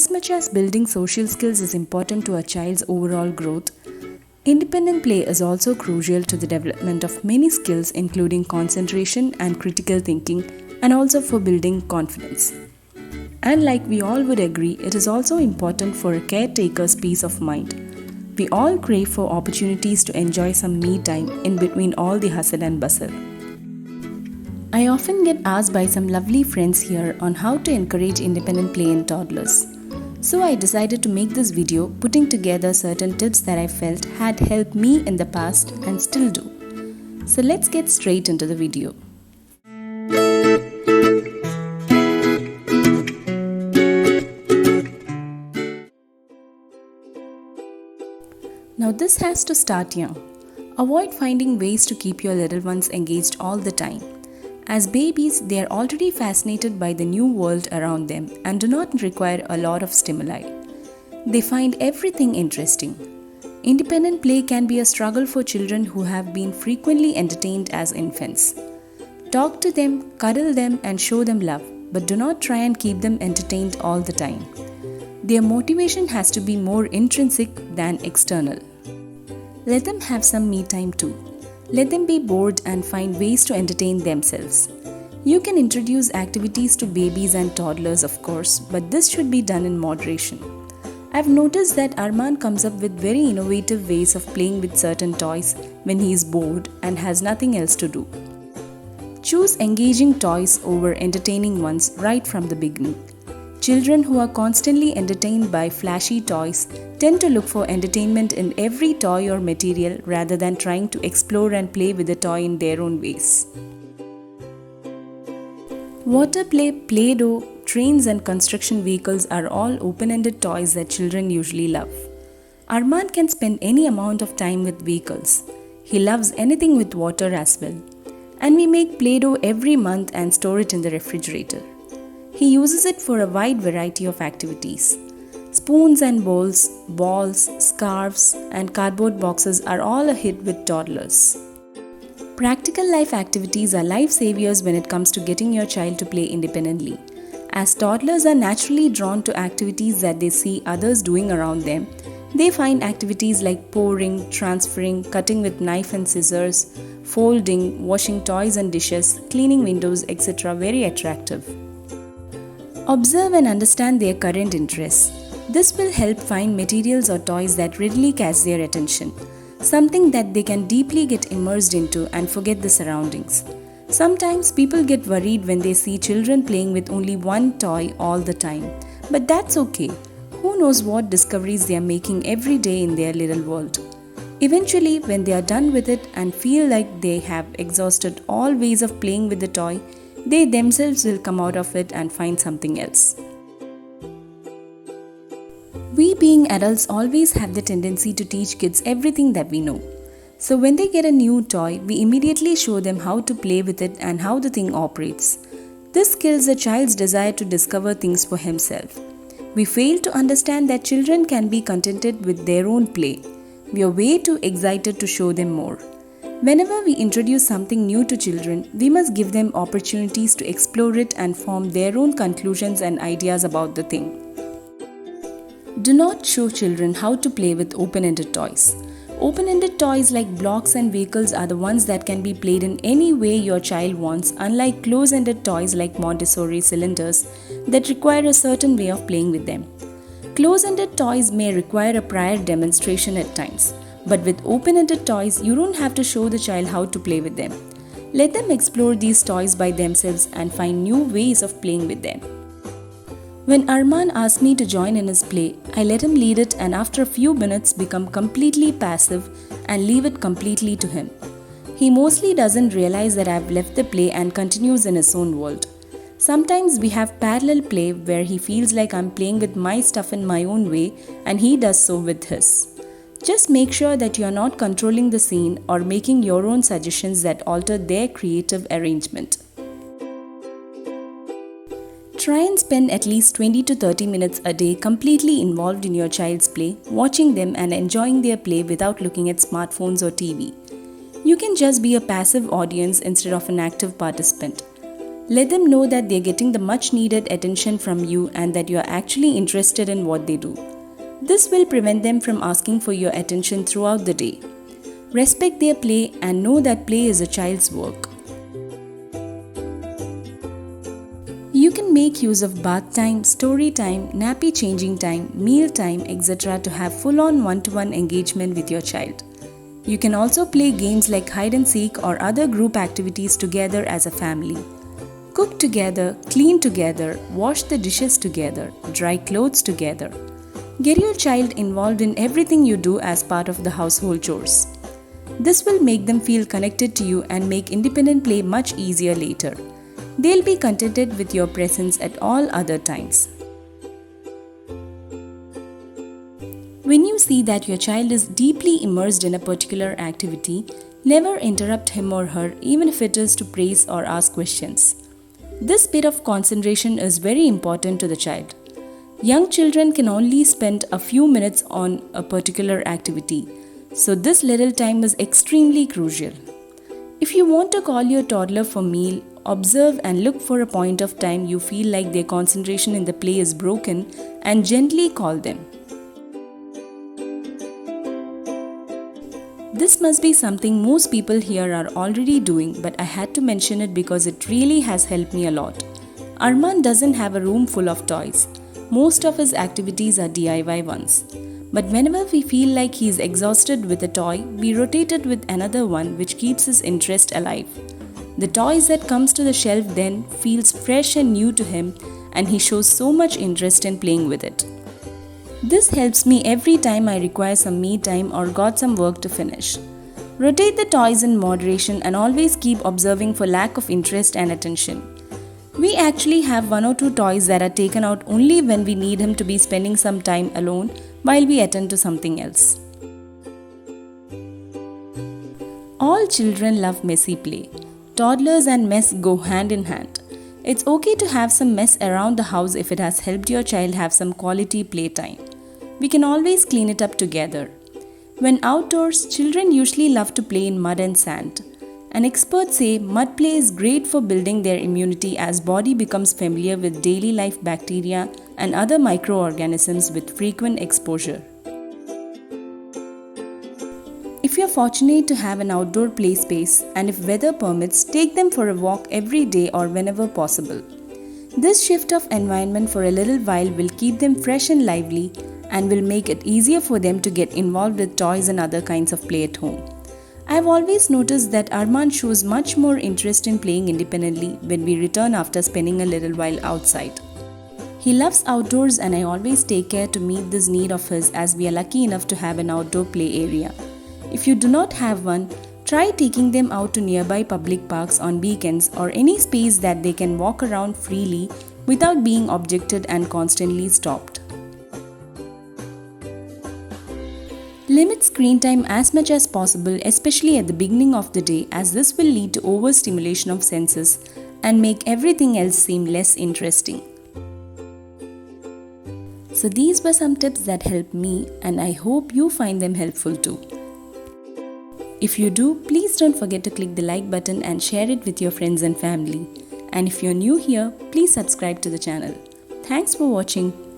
As much as building social skills is important to a child's overall growth, independent play is also crucial to the development of many skills, including concentration and critical thinking, and also for building confidence. And like we all would agree, it is also important for a caretaker's peace of mind. We all crave for opportunities to enjoy some me time in between all the hustle and bustle. I often get asked by some lovely friends here on how to encourage independent play in toddlers. So I decided to make this video putting together certain tips that I felt had helped me in the past and still do. So let's get straight into the video. Now this has to start young. Avoid finding ways to keep your little ones engaged all the time. As babies, they are already fascinated by the new world around them and do not require a lot of stimuli. They find everything interesting. Independent play can be a struggle for children who have been frequently entertained as infants. Talk to them, cuddle them, and show them love, but do not try and keep them entertained all the time. Their motivation has to be more intrinsic than external. Let them have some me time too. Let them be bored and find ways to entertain themselves. You can introduce activities to babies and toddlers, of course, but this should be done in moderation. I've noticed that Arman comes up with very innovative ways of playing with certain toys when he is bored and has nothing else to do. Choose engaging toys over entertaining ones right from the beginning. Children who are constantly entertained by flashy toys tend to look for entertainment in every toy or material rather than trying to explore and play with the toy in their own ways. Water play, Play-Doh, trains and construction vehicles are all open-ended toys that children usually love. Arman can spend any amount of time with vehicles. He loves anything with water as well. And we make Play-Doh every month and store it in the refrigerator. He uses it for a wide variety of activities. Spoons and bowls, balls, scarves, and cardboard boxes are all a hit with toddlers. Practical life activities are life saviors when it comes to getting your child to play independently. As toddlers are naturally drawn to activities that they see others doing around them, they find activities like pouring, transferring, cutting with knife and scissors, folding, washing toys and dishes, cleaning windows, etc. very attractive. Observe and understand their current interests. This will help find materials or toys that readily catch their attention, something that they can deeply get immersed into and forget the surroundings. Sometimes people get worried when they see children playing with only one toy all the time, but that's okay. Who knows what discoveries they are making every day in their little world. Eventually, when they are done with it and feel like they have exhausted all ways of playing with the toy, they themselves will come out of it and find something else. We being adults always have the tendency to teach kids everything that we know. So when they get a new toy, we immediately show them how to play with it and how the thing operates. This kills a child's desire to discover things for himself. We fail to understand that children can be contented with their own play. We are way too excited to show them more. Whenever we introduce something new to children, we must give them opportunities to explore it and form their own conclusions and ideas about the thing. Do not show children how to play with open-ended toys. Open-ended toys like blocks and vehicles are the ones that can be played in any way your child wants, unlike close-ended toys like Montessori cylinders that require a certain way of playing with them. Close-ended toys may require a prior demonstration at times. But with open-ended toys, you don't have to show the child how to play with them. Let them explore these toys by themselves and find new ways of playing with them. When Arman asked me to join in his play, I let him lead it and after a few minutes become completely passive and leave it completely to him. He mostly doesn't realize that I've left the play and continues in his own world. Sometimes we have parallel play where he feels like I'm playing with my stuff in my own way and he does so with his. Just make sure that you are not controlling the scene or making your own suggestions that alter their creative arrangement. Try and spend at least 20 to 30 minutes a day completely involved in your child's play, watching them and enjoying their play without looking at smartphones or TV. You can just be a passive audience instead of an active participant. Let them know that they're getting the much needed attention from you and that you're actually interested in what they do. This will prevent them from asking for your attention throughout the day. Respect their play and know that play is a child's work. You can make use of bath time, story time, nappy changing time, meal time, etc. to have full-on one-to-one engagement with your child. You can also play games like hide and seek or other group activities together as a family. Cook together, clean together, wash the dishes together, dry clothes together. Get your child involved in everything you do as part of the household chores. This will make them feel connected to you and make independent play much easier later. They'll be contented with your presence at all other times. When you see that your child is deeply immersed in a particular activity, never interrupt him or her, even if it is to praise or ask questions. This bit of concentration is very important to the child. Young children can only spend a few minutes on a particular activity, so this little time is extremely crucial. If you want to call your toddler for meal, observe and look for a point of time you feel like their concentration in the play is broken and gently call them. This must be something most people here are already doing, but I had to mention it because it really has helped me a lot. Arman doesn't have a room full of toys. Most of his activities are DIY ones. But whenever we feel like he is exhausted with a toy, we rotate it with another one which keeps his interest alive. The toys that comes to the shelf then feels fresh and new to him and he shows so much interest in playing with it. This helps me every time I require some me time or got some work to finish. Rotate the toys in moderation and always keep observing for lack of interest and attention. We actually have 1 or 2 toys that are taken out only when we need him to be spending some time alone while we attend to something else. All children love messy play. Toddlers and mess go hand in hand. It's okay to have some mess around the house if it has helped your child have some quality playtime. We can always clean it up together. When outdoors, children usually love to play in mud and sand. And experts say mud play is great for building their immunity as body becomes familiar with daily life bacteria and other microorganisms with frequent exposure. If you're fortunate to have an outdoor play space and if weather permits, take them for a walk every day or whenever possible. This shift of environment for a little while will keep them fresh and lively and will make it easier for them to get involved with toys and other kinds of play at home. I've always noticed that Arman shows much more interest in playing independently when we return after spending a little while outside. He loves outdoors and I always take care to meet this need of his as we are lucky enough to have an outdoor play area. If you do not have one, try taking them out to nearby public parks on weekends or any space that they can walk around freely without being objected and constantly stopped. Limit screen time as much as possible, especially at the beginning of the day, as this will lead to overstimulation of senses and make everything else seem less interesting. So these were some tips that helped me and I hope you find them helpful too. If you do, please don't forget to click the like button and share it with your friends and family. And if you're new here, please subscribe to the channel. Thanks for watching.